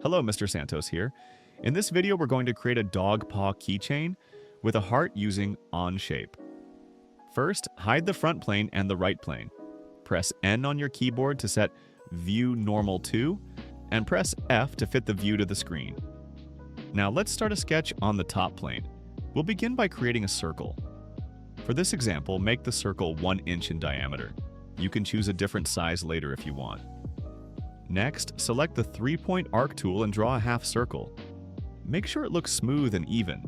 Hello, Mr. Santos here. In this video, we're going to create a dog paw keychain with a heart using Onshape. First, hide the front plane and the right plane. Press N on your keyboard to set View Normal to, and press F to fit the view to the screen. Now let's start a sketch on the top plane. We'll begin by creating a circle. For this example, make the circle 1 inch in diameter. You can choose a different size later if you want. Next, select the 3-point arc tool and draw a half circle. Make sure it looks smooth and even.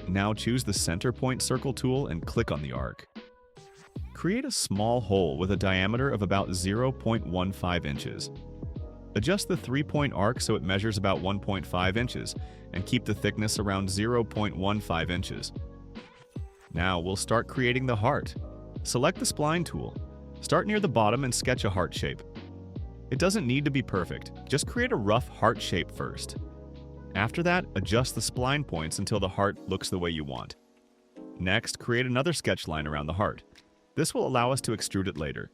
Now choose the center point circle tool and click on the arc. Create a small hole with a diameter of about 0.15 inches. Adjust the 3-point arc so it measures about 1.5 inches and keep the thickness around 0.15 inches. Now we'll start creating the heart. Select the Spline tool. Start near the bottom and sketch a heart shape. It doesn't need to be perfect, just create a rough heart shape first. After that, adjust the spline points until the heart looks the way you want. Next, create another sketch line around the heart. This will allow us to extrude it later.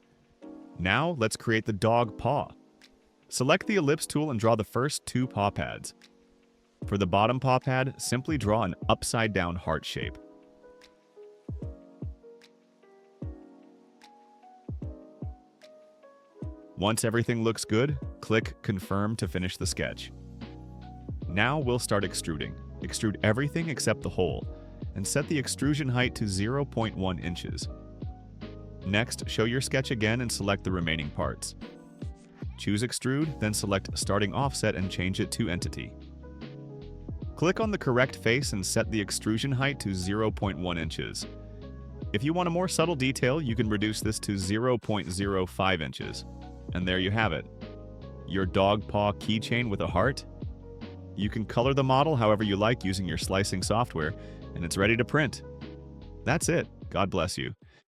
Now, let's create the dog paw. Select the Ellipse tool and draw the first 2 paw pads. For the bottom paw pad, simply draw an upside-down heart shape. Once everything looks good, click Confirm to finish the sketch. Now we'll start extruding. Extrude everything except the hole, and set the extrusion height to 0.1 inches. Next, show your sketch again and select the remaining parts. Choose Extrude, then select Starting Offset and change it to Entity. Click on the correct face and set the extrusion height to 0.1 inches. If you want a more subtle detail, you can reduce this to 0.05 inches. And there you have it, your dog paw keychain with a heart. You can color the model however you like using your slicing software, and it's ready to print. That's it. God bless you.